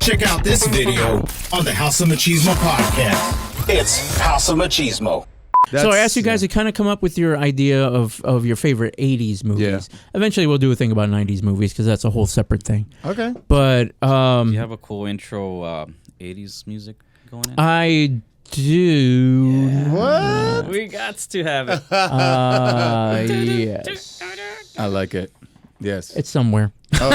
Check out this video on the House of Machismo podcast. It's House of Machismo. So I asked you guys to kind of come up with your idea of your favorite 80s movies. Yeah. Eventually we'll do a thing about 90s movies because that's a whole separate thing. Okay. But do you have a cool intro 80s music going in? I do. Yeah. What? We got to have it. Yes. I like it. Yes. It's somewhere. I'll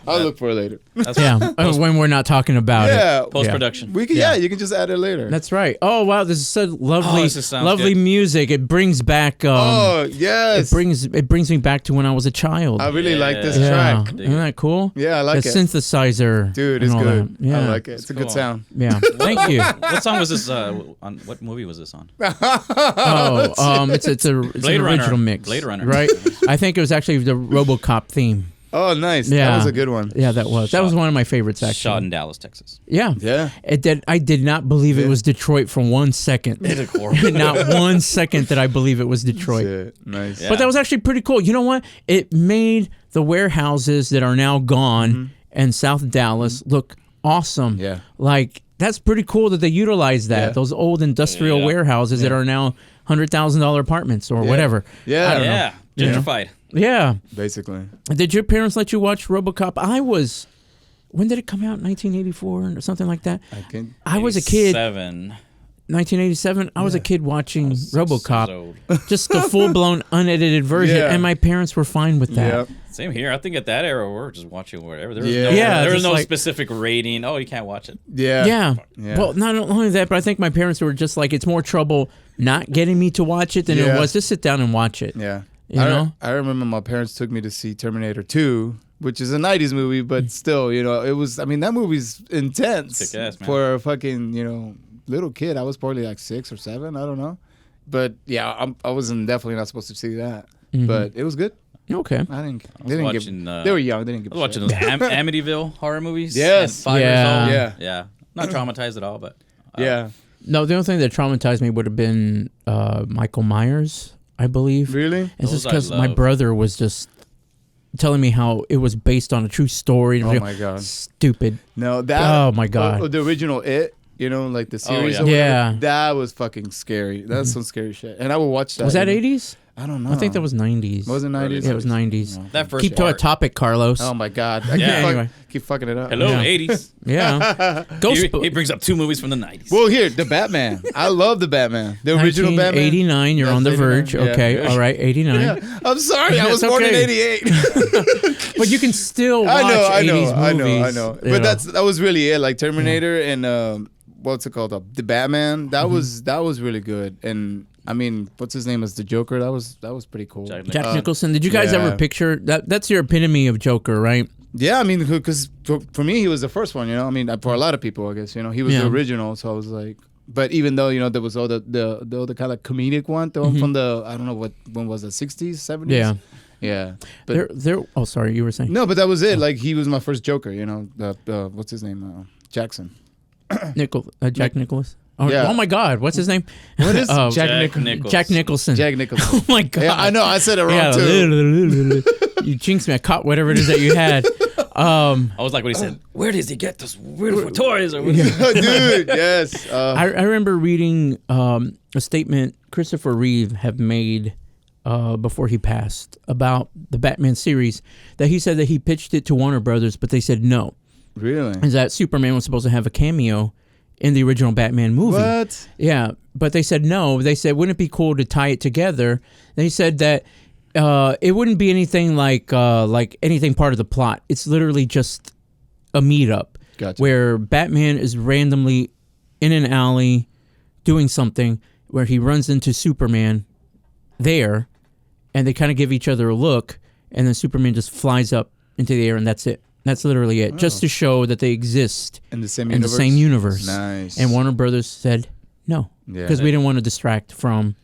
look for it later. When we're not talking about it. Post-production. We can, you can just add it later. That's right. Oh wow, this is so lovely, lovely music. It brings back. Yes. It brings me back to when I was a child. I really like this track. Isn't that cool? Yeah, I like the it. Synthesizer, dude, it's good. Yeah. I like it. It's a good sound. Yeah. Thank you. What song was this? On what movie was this on? It's an original mix. Blade Runner, right? I think it was actually the RoboCop theme. Oh, nice. Yeah. That was a good one. Yeah, that was one of my favorites, actually. Shot in Dallas, Texas. Yeah. Yeah. I did not believe it was Detroit for 1 second. Not 1 second did I believe it was Detroit. Nice. Yeah. But that was actually pretty cool. You know what? It made the warehouses that are now gone in South Dallas look awesome. Yeah. Like, that's pretty cool that they utilize that. Yeah. Those old industrial warehouses that are now $100,000 apartments or whatever. Yeah. I don't know. Gentrified. Yeah. Basically. Did your parents let you watch RoboCop? When did it come out? 1984 or something like that? I was a kid. 1987. I was a kid watching RoboCop. Just the full-blown unedited version, and my parents were fine with that. Yep. Same here. I think at that era, we were just watching whatever. There was no specific rating. Oh, you can't watch it. Yeah. Well, not only that, but I think my parents were just like, it's more trouble not getting me to watch it than it was to sit down and watch it. Yeah. You know? I remember my parents took me to see Terminator 2, which is a 90s movie, but still, it was, that movie's intense for a fucking, little kid. I was probably like 6 or 7, I don't know. But yeah, I wasn't definitely not supposed to see that. But it was good. Okay. They were young. They didn't give a shit. Watching those Amityville horror movies. Yes. 5 years old. Yeah. Not traumatized at all, but. Yeah. No, the only thing that traumatized me would have been Michael Myers, I believe. Really? It's just because my brother was just telling me how it was based on a true story. Oh my God. Stupid. No, that. Oh my God. The original It. Like the series. That was fucking scary. That's some scary shit. And I would watch that. Was that 80s? I don't know. I think that was 90s. Was it 90s? Yeah, it was 90s. No. That first Keep to a topic, Carlos. Oh my God. Keep fucking it up. Hello, 80s. Yeah. He brings up 2 movies from the 90s. Well, here, the Batman. I love the Batman. The original Batman. 89, you're on the verge. Yeah. Okay, all right, 89. Yeah. I'm sorry, I was born in 88. But you can still watch 80s movies. I know. But that was really it. Like Terminator and what's it called? The Batman. That was really good. And what's his name as the Joker? That was pretty cool. Jack Nicholson. Did you guys ever picture that? That's your epitome of Joker, right? Yeah, because for me, he was the first one. For a lot of people, I guess he was the original. So I was like, but even though there was all the kind of comedic one, the one from the I don't know when was it, 60s, 70s. Yeah. But oh, sorry, you were saying. No, but that was it. Like he was my first Joker. What's his name? Jackson. Jack Nicholas. Oh, yeah. Oh my God, what's his name? What is Jack Nicholson? Jack Nicholson. Jack Nicholson. Oh my God. Yeah, I know. I said it wrong too. You jinxed me. I caught whatever it is that you had. I was like when he said, "Where does he get those beautiful toys?" Dude, yes. I remember reading a statement Christopher Reeve had made before he passed about the Batman series, that he said that he pitched it to Warner Brothers, but they said no. Really? Is that Superman was supposed to have a cameo in the original Batman movie. What? Yeah, but they said no. They said, wouldn't it be cool to tie it together? They said that it wouldn't be anything like anything part of the plot. It's literally just a meetup where Batman is randomly in an alley doing something where he runs into Superman there, and they kind of give each other a look, and then Superman just flies up into the air, and that's it. That's literally it, just to show that they exist in the same universe. Nice. And Warner Brothers said no, because we didn't want to distract from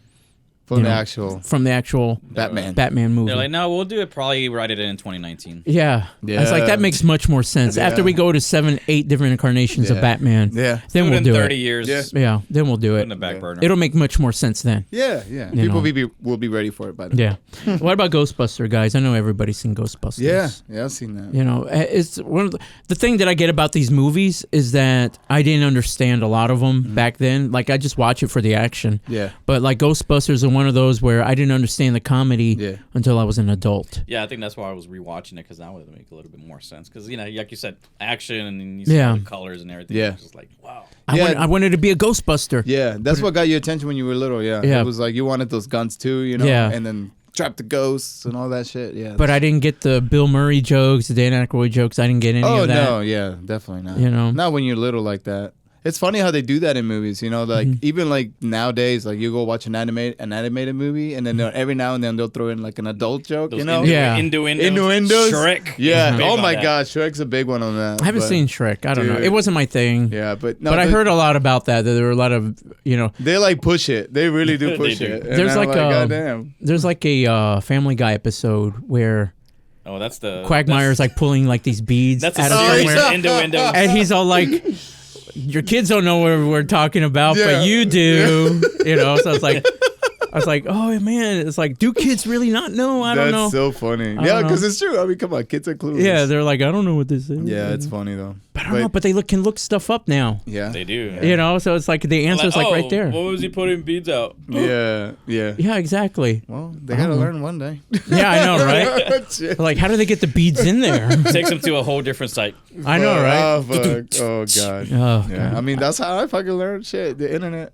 From the actual Batman movie. They're like, no, we'll do it. Probably write it in 2019. Yeah. It's like that makes much more sense. After we go to 7-8 different incarnations of Batman, then we'll do 30 years. Yeah, then we'll do it. In the back burner. It'll make much more sense then. Yeah. People will be ready for it by then. Yeah. What about Ghostbuster, guys? I know everybody's seen Ghostbusters. Yeah, I've seen that. You know, it's one of the thing that I get about these movies is that I didn't understand a lot of them back then. Like I just watch it for the action. Yeah. But like Ghostbusters are one of those where I didn't understand the comedy until I was an adult. Yeah, I think that's why I was rewatching it because now it would make a little bit more sense. Because like you said, action and you see all the colors and everything. Yeah. It's just like wow. I wanted to be a Ghostbuster. Yeah, that's what got your attention when you were little. Yeah. It was like you wanted those guns too, you know. Yeah. And then trap the ghosts and all that shit. Yeah. But I didn't get the Bill Murray jokes, the Dan Aykroyd jokes. I didn't get any of that. Oh no, yeah, definitely not. You know, not when you're little like that. It's funny how they do that in movies, you know, like even like nowadays, like you go watch an animated movie and then every now and then they'll throw in like an adult joke, those you know? Innuendos. Shrek. Yeah. Oh my God, Shrek's a big one on that. I haven't seen Shrek. I don't know. It wasn't my thing. Yeah, but I heard a lot about that. That there were a lot of, you know. They like push it. They really do push it. There's there's like a Family Guy episode where. Oh, that's the Quagmire's like pulling like these beads out of somewhere. Innuendo. And he's all like, your kids don't know what we're talking about, but you do. You know, so I was like, oh man, it's like, do kids really not know? I don't know. That's so funny. Yeah, because it's true. I mean, come on, kids are clueless. Yeah, they're like, I don't know what this is. Yeah, it's funny though. But I don't know, but they can look stuff up now. Yeah, they do. Yeah. You know, so it's like the answer's like right there. What was he putting beads out? Yeah. Yeah, exactly. Well, they gotta learn one day. Yeah, I know, right? Like, how do they get the beads in there? Takes them to a whole different site. I know, right? Oh, fuck. Oh God. Oh, yeah. God. I mean, that's how I fucking learned shit. The internet.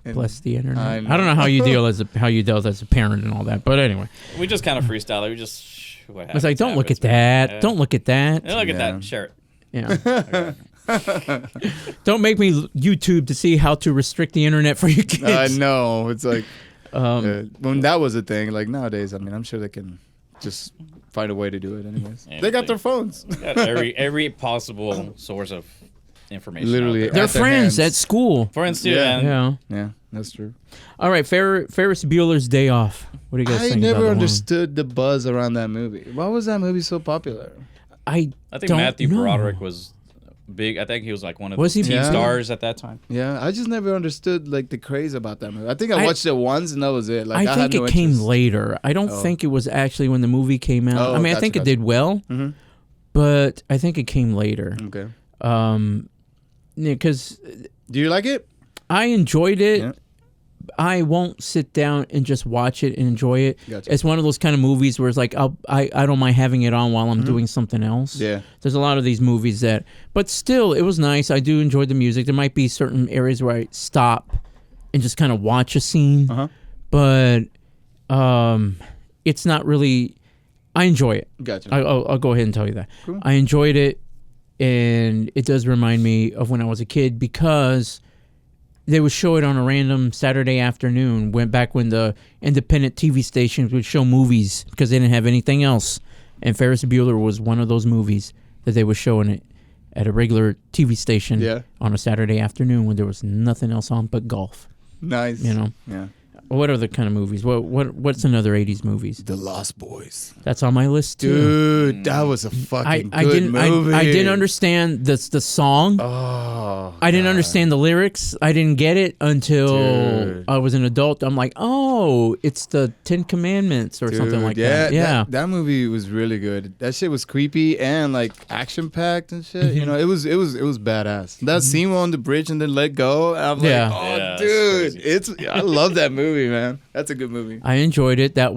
Bless the internet. I don't know how you dealt as a parent and all that, but anyway. We just kind of freestyle it. We just. It's like, don't look at that. Yeah. Don't look at that. Don't look at that. Share it. Yeah. Don't make me YouTube to see how to restrict the internet for your kids. I know. It's like when that was a thing. Like nowadays, I mean, I'm sure they can just find a way to do it. Anyways, they got their phones. Got every possible source of information. Literally, they're friends at school. Friends too. Yeah, that's true. All right, Ferris Bueller's Day Off. What do you guys think? I never understood the buzz around that movie. Why was that movie so popular? I think Matthew Broderick was big. I think he was like one of the teen stars at that time. Yeah, I just never understood like the craze about that movie. I think I watched it once and that was it. Like I think it came later. I don't think it was actually when the movie came out. I mean, I think it did well, but I think it came later. Okay. Because do you like it? I enjoyed it. Yeah. I won't sit down and just watch it and enjoy it. Gotcha. It's one of those kind of movies where it's like I don't mind having it on while I'm doing something else. Yeah. There's a lot of these movies but still, it was nice. I do enjoy the music. There might be certain areas where I stop and just kind of watch a scene, but it's not really. I enjoy it. Gotcha. I'll go ahead and tell you that. Cool. I enjoyed it, and it does remind me of when I was a kid because. They would show it on a random Saturday afternoon. Went back when the independent TV stations would show movies because they didn't have anything else. And Ferris Bueller was one of those movies that they were showing it at a regular TV station on a Saturday afternoon when there was nothing else on but golf. Nice. You know? Yeah. What other kind of movies? What's another 80s movies? The Lost Boys. That's on my list too. Dude, that was a fucking good movie. I didn't understand the song. Oh, I didn't understand the lyrics. I didn't get it until I was an adult. I'm like, oh, it's the 10 Commandments or something like that. Yeah, that movie was really good. That shit was creepy and like action packed and shit. You know, it was badass. That scene on the bridge and then let go. I'm like, oh, dude, I love that movie. Man, that's a good movie. I enjoyed it. That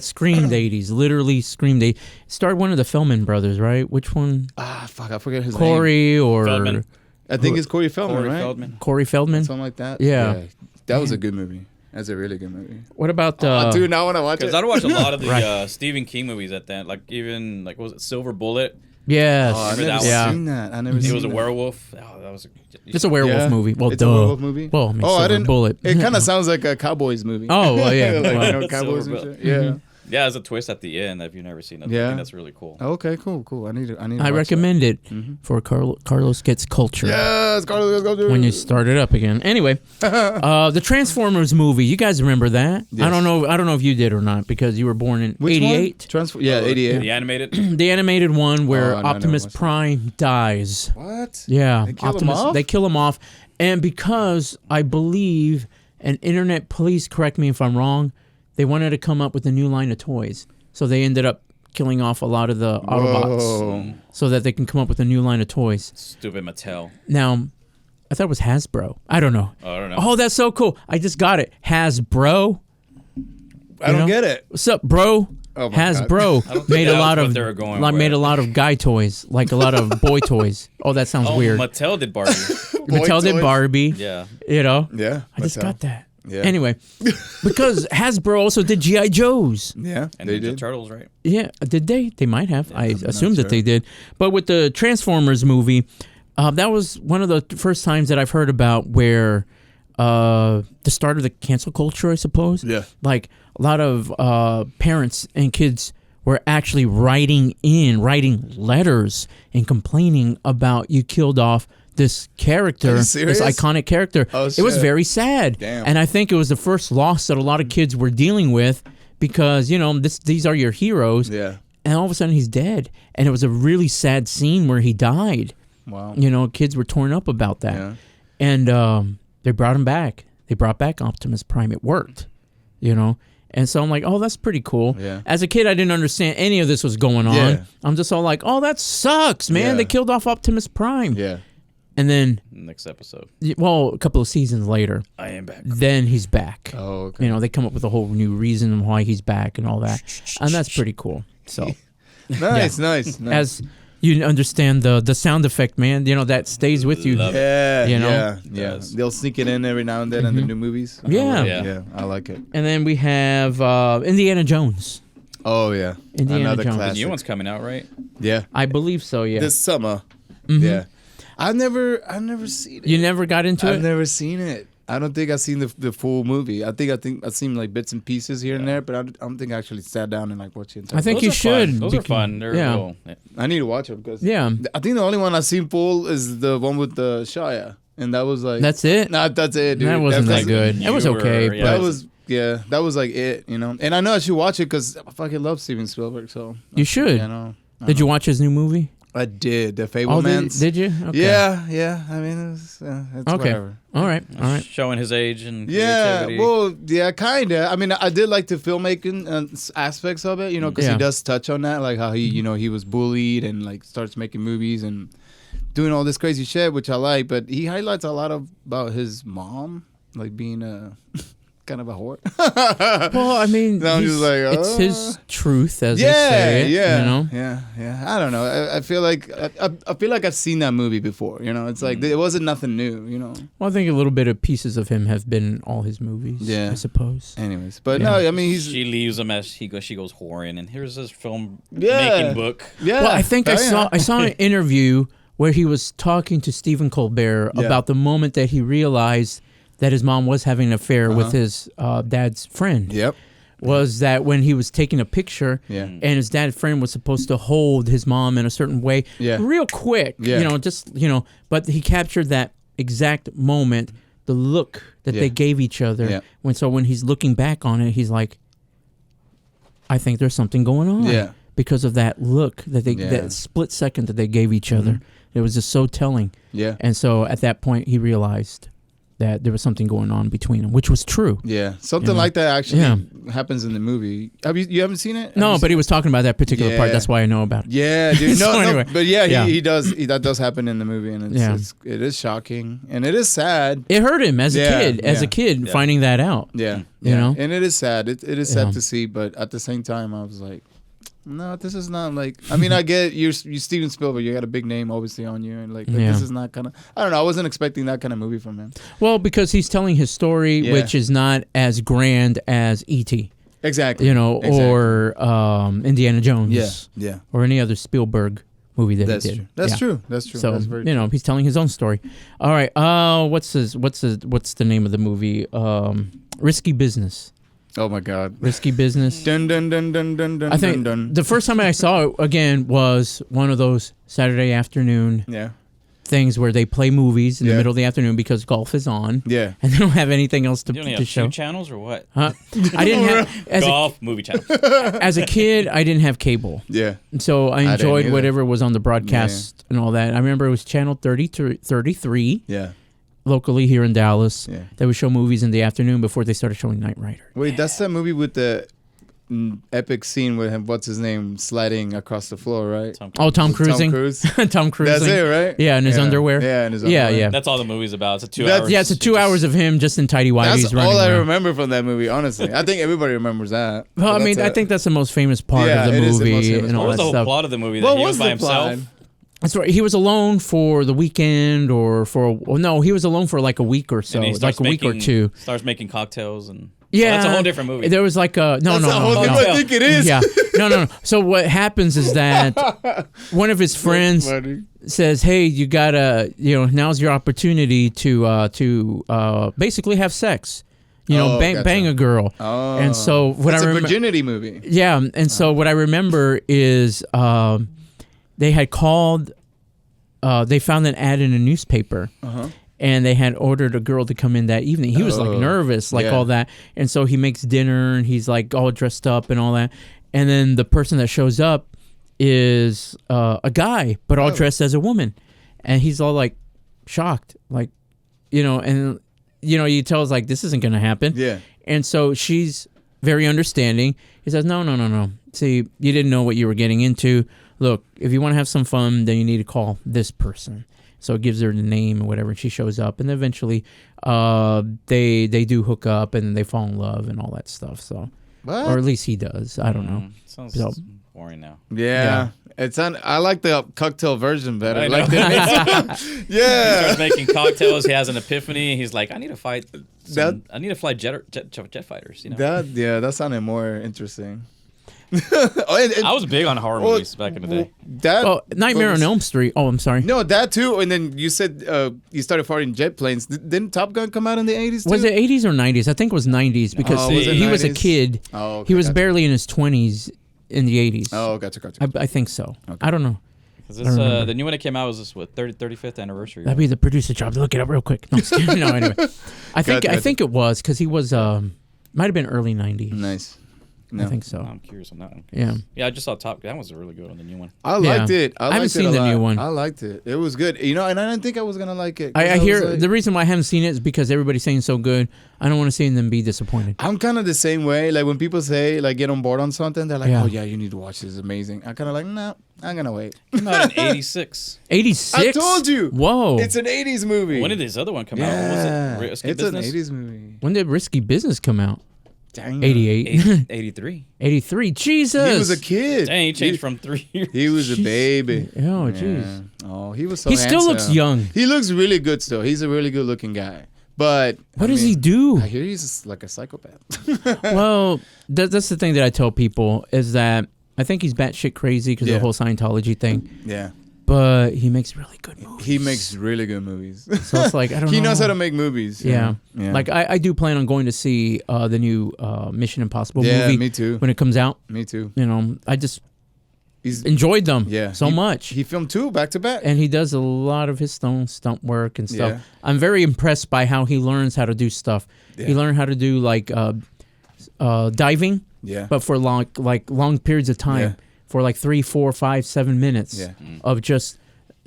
screamed 80s. Literally screamed 80s. It starred one of the Feldman brothers, right? Which one? Fuck, I forget his name. Corey or Feldman. I think it's Corey Feldman, right? Corey Feldman, something like that. Yeah. That was a good movie. That's a really good movie. What about dude? Now I want to watch it because I'd watch a lot of the Stephen King movies at that. Like even like what was it Silver Bullet? Yes. I never seen that. I never seen that. It was a werewolf. Oh, that was it's a werewolf movie. Well, it's a werewolf movie. Well, I mean, Silver Bullet. It kind of sounds like a Cowboys movie. Oh, well, yeah. Cowboys and shit. Yeah. Yeah, there's a twist at the end. If you've never seen it, I think that's really cool. Okay, cool. I need to. I recommend it for Carlos Gets Culture. Yes, Carlos Gets Culture. When you start it up again. Anyway, the Transformers movie. You guys remember that? Yes. I don't know if you did or not because you were born in '88. 88. The animated. The animated one where Optimus Prime dies. What? Yeah, they kill him off. They kill him off, and because I believe, and internet, please correct me if I'm wrong, they wanted to come up with a new line of toys, so they ended up killing off a lot of the Autobots so that they can come up with a new line of toys. Stupid Mattel. Now, I thought it was Hasbro. I don't know. Oh, I don't know. Oh, that's so cool. I just got it. Hasbro. I don't get it. What's up, bro? Oh my Hasbro God. made a lot of guy toys, like a lot of boy toys. Oh, that sounds weird. Mattel did Barbie. Mattel did Barbie. Yeah. You know? Yeah. I just got that. Yeah. Anyway, because Hasbro also did G.I. Joes. Yeah. And they did Turtles, right? Yeah. Did they? They might have. Yeah, I assumed that they did. But with the Transformers movie, that was one of the first times that I've heard about where the start of the cancel culture, I suppose. Yeah. Like a lot of parents and kids were actually writing letters and complaining about you killed off this character, this iconic character. Oh, it was very sad. Damn. And I think it was the first loss that a lot of kids were dealing with because, you know, these are your heroes. Yeah. And all of a sudden he's dead. And it was a really sad scene where he died. Wow. You know, kids were torn up about that. Yeah. And they brought him back. They brought back Optimus Prime. It worked, you know. And so I'm like, oh, that's pretty cool. Yeah. As a kid, I didn't understand any of this was going on. Yeah. I'm just all like, oh, that sucks, man. Yeah. They killed off Optimus Prime. Yeah. And then, next episode. well, a couple of seasons later, I am back. then he's back. Oh, okay. You know, they come up with a whole new reason why he's back and all that. And that's pretty cool. So, nice. As you understand the sound effect, man, you know, that stays with you. Yeah. You know? Yeah. They'll sneak it in every now and then in the new movies. Yeah. I like it. And then we have Indiana Jones. Oh, yeah. Indiana Another Jones. classic. The new one's coming out, right? Yeah. I believe so, yeah. This summer. Yeah. I've never seen it. You never got into it? I've never seen it. I don't think I've seen the full movie. I think I've seen like bits and pieces here and there, but I don't think I actually sat down and like watched it. I think Those you are should. Fun. Those are fun. They're cool. I need to watch them because Yeah. I think the only one I've seen full is the one with the Shia, and that was like That's it? Nah, that's it, dude. That wasn't that good. It was okay. Yeah. But that was like it, you know. And I know I should watch it because I fucking love Steven Spielberg. So you should. You know. Did you watch his new movie? I did. The Fablemans. Did you? Okay. Yeah. I mean, it's Okay. whatever. All right. Showing his age and Yeah, creativity. well, yeah, kind of. I mean, I did like the filmmaking aspects of it, you know, because he does touch on that, like how he, you know, he was bullied and like starts making movies and doing all this crazy shit, which I like. But he highlights a lot about his mom, like being a kind of a whore. Well, I mean, I'm just like, it's his truth, as they say it, you know? Yeah. I don't know. I feel like I've seen that movie before. You know, it's like it wasn't nothing new. You know. Well, I think a little bit of pieces of him have been in all his movies. Yeah. I suppose. Anyways, but no, I mean she leaves him as she goes whoring, and here's his film Yeah. making book. Yeah. Well, I think I saw an interview where he was talking to Stephen Colbert about the moment that he realized that his mom was having an affair with his dad's friend. Yep. Was that when he was taking a picture and his dad's friend was supposed to hold his mom in a certain way real quick, you know, but he captured that exact moment, the look that they gave each other. When he's looking back on it, he's like, I think there's something going on because of that look that that split second that they gave each other. It was just so telling. Yeah. And so at that point he realized that there was something going on between them, which was true. Yeah, something like that actually happens in the movie. You haven't seen it? No, but he was talking about that particular part. That's why I know about it. Yeah, dude. So anyway. But he does. That does happen in the movie, and it is shocking, and it is sad. It hurt him as a kid, finding that out. Yeah, you know, and it is sad. It is sad to see, but at the same time, I was like, no, this is not like. I mean, I get you Steven Spielberg. You got a big name, obviously, on you, and this is not kind of. I don't know. I wasn't expecting that kind of movie from him. Well, because he's telling his story, which is not as grand as E.T. Exactly. You know, or Indiana Jones. Yeah. Or any other Spielberg movie that he did. True. That's true. That's true. So That's very true. you know, he's telling his own story. All right. What's the name of the movie? Risky Business. Oh my God. Risky Business. Dun dun dun dun dun dun. I think dun. the first time I saw it again was one of those Saturday afternoon things where they play movies in the middle of the afternoon because golf is on. Yeah. And they don't have anything else to, You only to have show. 2 channels or what? Huh? I didn't have Golf, movie channels. as a kid. I didn't have cable. Yeah. So I didn't enjoyed either. whatever was on the broadcast and all that. I remember it was channel 33 Yeah. locally here in Dallas. Yeah. They would show movies in the afternoon before they started showing Knight Rider. Wait, that's that movie with the epic scene with him. What's his name? Sliding across the floor, right? Tom Cruising. Tom Cruise. Tom Cruising. That's it, right? Yeah, in his underwear. Yeah, in his underwear. Yeah. That's all the movie's about. It's a 2 That's- hours. Yeah, it's 2 hours of him just in tidy whities That's running all I around. remember from that movie, honestly. I think everybody remembers that. Well, I But mean, that's I think that's the most famous part Yeah, of the it is the most movie famous and all What was that the whole stuff. plot of the movie? That What he was was by the himself? plot? That's right. He was alone for the weekend or for he was alone for like a week or so, And he like starts a week or two. Starts making cocktails and Yeah, that's a whole different movie. There was like a no. That's the whole thing I think it is. Yeah, no. So what happens is that one of his friends Funny. says, "Hey, you gotta, now's your opportunity to basically have sex, Gotcha. bang a girl." Oh. And so what It's I a remember, virginity movie. yeah, and so what I remember is they had called. They found an ad in a newspaper. And they had ordered a girl to come in that evening. He was like nervous, like all that. And so he makes dinner and he's like all dressed up and all that. And then the person that shows up is a guy, but all dressed as a woman. And he's all like shocked, like, and, you tell us like, this isn't going to happen. Yeah. And so she's very understanding. He says, no. See, you didn't know what you were getting into. Look, if you want to have some fun, then you need to call this person. So it gives her the name or whatever, and she shows up, and eventually, they do hook up, and then they fall in love and all that stuff. So, What? or at least he does. I don't know. Sounds So- boring now. Yeah. I like the cocktail version better. I Like know. the, He yeah. starts making cocktails. He has an epiphany. He's like, I need to fight. That- I need to fly jet fighters. That sounded more interesting. I was big on horror movies back in the day. Nightmare on Elm Street. Oh, I'm sorry. No, that too. And then you said you started fighting jet planes. Didn't Top Gun come out in the 80s too? Was it 80s or 90s? I think it was 90s because Oh, was it he was a 90s? kid. Oh, okay, he was gotcha. barely in his 20s in the 80s. Oh, gotcha. I think so. I don't know. Because the new one that came out was this 35th anniversure. That'd be the producer job to look it up real quick. No, just kidding. No, anyway. I think it was because he was might have been early 90s. Nice. I think so. I'm curious on that one. Yeah. Yeah, I just saw Top Gun. That was a really good one, the new one. I liked Yeah. it. I haven't seen the new one. I liked it. It was good. And I didn't think I was gonna like it. I was hear like- the reason why I haven't seen it is because everybody's saying so good. I don't want to see them be disappointed. I'm kind of the same way. Like when people say like get on board on something, they're like, Yeah. "Oh yeah, you need to watch this. It's amazing." I'm kind of like, "No, I'm gonna wait." Came out in 86. 86. I told you. Whoa. It's an 80s movie. When did this other one come Yeah, out? What was it? Risky it's Business? an 80s movie. When did Risky Business come out? Dang. 88. 83. 83. Jesus. He was a kid. Dang, he changed from 3 years. He was a baby. Oh, Yeah. jeez. Oh, he was so He still looks handsome. young. He looks really good still. He's a really good looking guy. But What does he do? I hear he's like a psychopath. Well, that's the thing that I tell people is that I think he's batshit crazy because of Yeah. the whole Scientology thing, Yeah. but he makes really good movies. He makes really good movies. So it's like, I don't know. He knows how to make movies. Yeah. Yeah. Like I do plan on going to see the new Mission Impossible Yeah, movie me too. when it comes out. Me too. I just He's enjoyed them so he- much. He filmed 2 back to back. And he does a lot of his stunt work and stuff. Yeah. I'm very impressed by how he learns how to do stuff. He Yeah. learned how to do like diving, Yeah. but for long periods of time, Yeah. for like 3, 4, 5, 7 minutes Yeah. of just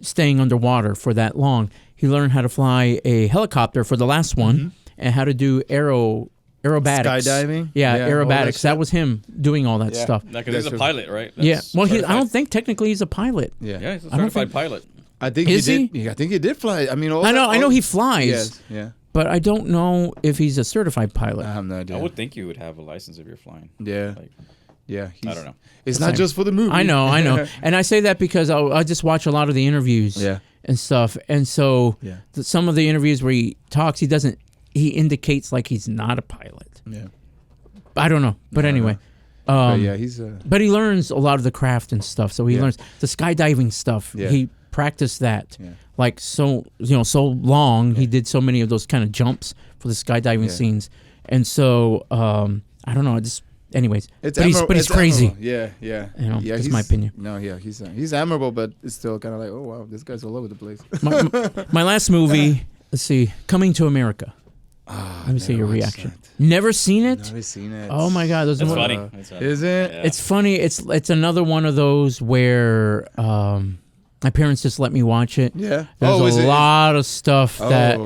staying underwater for that long. He learned how to fly a helicopter for the last one and how to do aerobatics. Skydiving? Yeah, Yeah, all that aerobatics. shit. That was him doing all that Yeah. stuff. Because he's a That's pilot, right? Yeah. That's Well, I certified. don't think technically he's a pilot. Yeah. Yeah, he's a I don't certified think- pilot. I think Is he did. I think he did fly. I mean, I know he flies, Yes. Yeah. but I don't know if he's a certified pilot. I have no idea. I would think you would have a license if you're flying. Yeah. Like, Yeah. I don't know. It's not just for the movie. I know. And I say that because I just watch a lot of the interviews Yeah. and stuff. And so Yeah. some of the interviews where he talks, he indicates like he's not a pilot. Yeah. I don't know. But anyway. But yeah, he's But he learns a lot of the craft and stuff. So he Yeah. learns the skydiving stuff. Yeah. He practiced that. Yeah. Like so long. He did so many of those kind of jumps for the skydiving Yeah. scenes. And so I don't know. Just anyways, It's but he's crazy. Admirable. Yeah. You know, Yeah, that's my opinion. No, yeah, he's admirable, but it's still kind of like, oh wow, this guy's all over the place. My last movie. Let's see, Coming to America. Let me see your reaction. Never seen it? Never seen it. Oh my God, That's funny. Is it? Yeah. It's funny. It's another one of those where my parents just let me watch it. Yeah. There's a lot of stuff that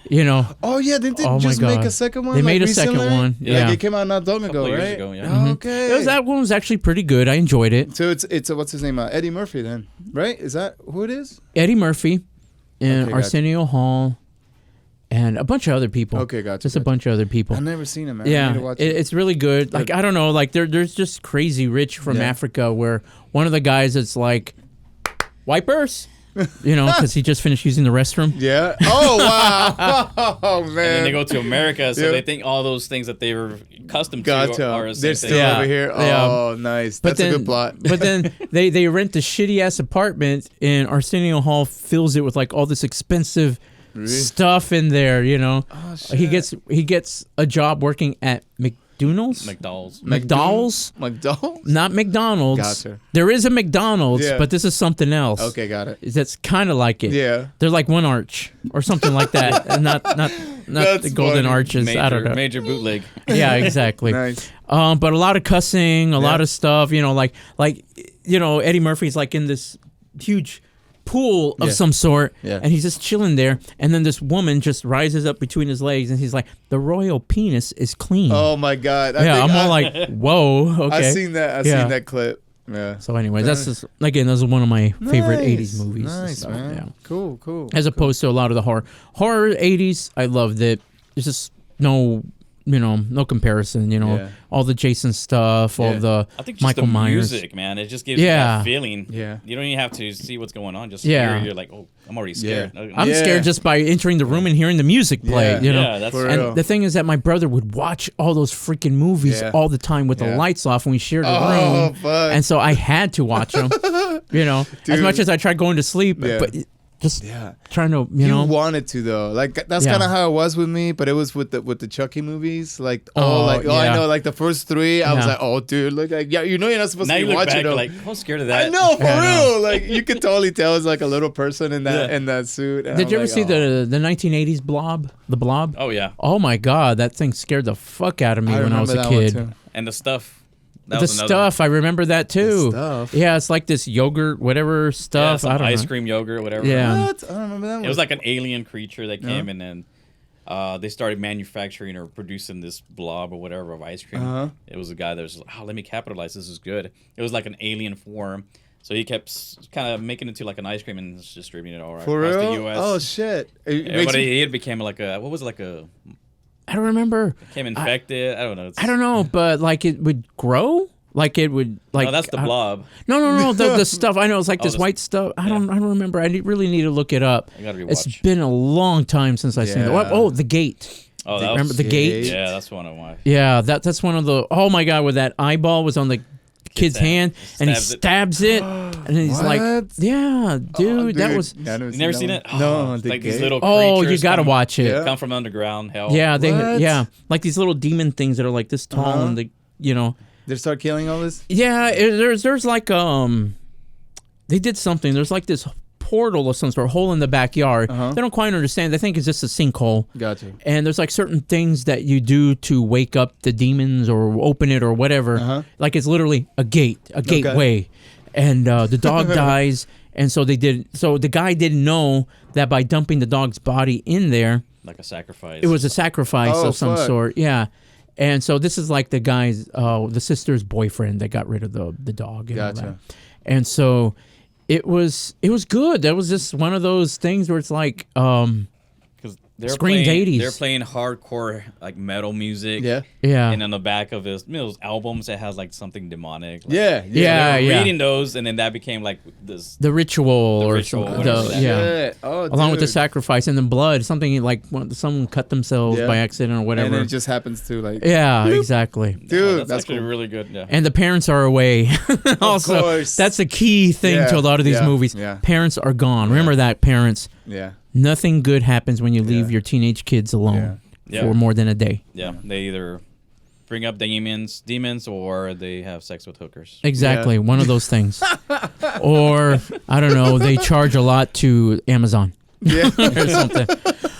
you know. Oh yeah, didn't they Oh, just my make God. a second one? They made a recently? second one. Yeah. Like it came out not long ago, years right? ago, yeah. Okay. That one was actually pretty good. I enjoyed it. So it's what's his name? Eddie Murphy then, right? Is that who it is? Eddie Murphy and Okay, Arsenio Hall and a bunch of other people. Okay, gotcha. Just a bunch of other people. I've never seen him, man. I need Yeah, to watch it. it's really good. Like I don't know, like there's just Crazy Rich from Africa where one of the guys it's like wipers, you know, because he just finished using the restroom. Yeah. Oh wow. Oh man. And then they go to America, so they think all those things that they were accustomed to are the They're same still thing. Yeah. over here. Yeah. Oh, nice. That's a good plot. But then they rent the shitty ass apartment, and Arsenio Hall fills it with like all this expensive stuff in there. You know, he gets a job working at McDonald's. McDonald's. Not McDonald's. Gotcha. There is a McDonald's, Yeah. but this is something else. Okay, got it. That's kind of like it. Yeah. They're like one arch or something like that, and not That's the golden funny. arches. I don't know. Major bootleg. Yeah, exactly. Nice. But a lot of cussing, a lot of stuff. You know, like you know, Eddie Murphy's like in this huge pool of some sort, and he's just chilling there, and then this woman just rises up between his legs, and he's like, "The royal penis is clean." Oh my God. I'm all like, "Whoa, okay." I've seen that. I've seen that clip. Yeah. So anyway, that's just again, that's one of my favorite '80s movies. Nice, so, man. yeah. Cool. As opposed to a lot of the horror '80s, I loved it. There's just no comparison. You know, all the Jason stuff, all the I think just Michael the Myers. music, man, it just gives you that feeling. Yeah. You don't even have to see what's going on. Just hear it, you're like, oh, I'm already scared. I'm scared just by entering the room and hearing the music play. You know, Yeah, that's For and real. the thing is that my brother would watch all those freaking movies all the time with the lights off when we shared a room, fuck. and so I had to watch them. You know, as much as I tried going to sleep, but just trying to, you know. wanted to though, like that's kind of how it was with me, but it was with the Chucky movies, like I know, like the first three, I was like, oh dude, look, like you know, you're not supposed now to you be look watching back, them. like, I'm scared of that. I know, for real, like you could totally tell it's like a little person in that suit. And Did you ever like, see the 1980s Blob? The Blob? Oh yeah. Oh my God, that thing scared the fuck out of me when I was a remember that one, kid. too. And the stuff. The stuff, I remember that too. stuff? Yeah, it's like this yogurt, whatever stuff. some I don't ice know. cream yogurt, whatever. Yeah. What? I don't remember that one. It was like an alien creature that came and then they started manufacturing or producing this blob or whatever of ice cream. It was a guy that was like, oh, let me capitalize. This is good. It was like an alien form. So he kept kind of making it to like an ice cream and distributing it all right for across real. the U.S. Oh shit! But it became like a, what was it, like a, I don't remember. became infected. I don't know. I don't know, but like it would grow. Like it would like. No, that's the blob. No. The stuff I know it's like this this- white stuff. I don't remember. I really need to look it up. I gotta It's rewatch. been a long time since I've seen it. Yeah. Oh, The Gate. Oh, that Remember was, The Gate? Yeah, that's one of my. Yeah, that's one of the. Oh my God, where that eyeball was on the kid's hand and he stabs it, and he's like, What? "Yeah, dude, that was." Yeah, You never seen it? No, It's The like these Gate? little Oh, you creatures gotta come- watch it. Yeah. Come from underground hell. Yeah, What? like these little demon things that are like this tall and They start killing all this. Yeah, there's like they did something. There's like this portal of some sort, hole in the backyard. They don't quite understand. They think it's just a sinkhole. Gotcha. And there's like certain things that you do to wake up the demons or open it or whatever. Like it's literally a gateway. And the dog dies, and so the guy didn't know that by dumping the dog's body in there, Like a sacrifice. it was a sacrifice Oh, of some fuck. sort. Yeah. And so this is like the guy's, the sister's boyfriend that got rid of the dog. And all Gotcha. that. And so it was good. That was just one of those things where it's like, Because Screamed 80s. They're playing hardcore like metal music. Yeah. yeah. And on the back of those albums, it has like something demonic. Like, Yeah. Yeah. they were reading those, and then that became like this. the ritual or ritual, something. whatever that Yeah. Shit. Oh, Along with the dude. sacrifice and the blood, something like someone cut themselves Yeah. by accident or whatever. And it just happens to like. yeah, exactly. Dude, that's that's actually cool. really good. Yeah. And the parents are away. Also, course. that's a key thing Yeah, to a lot of these yeah, movies. yeah. Parents are gone. Remember that, parents. Yeah. Nothing good happens when you leave Yeah. your teenage kids alone Yeah. for more than a day. Yeah, they either bring up demons, or they have sex with hookers. Exactly, one of those things. Or I don't know, they charge a lot to Amazon. Yeah. Or something.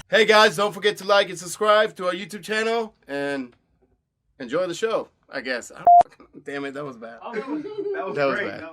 Hey guys, don't forget to like and subscribe to our YouTube channel and enjoy the show. I guess. Damn it, that was bad. That was great. Bad.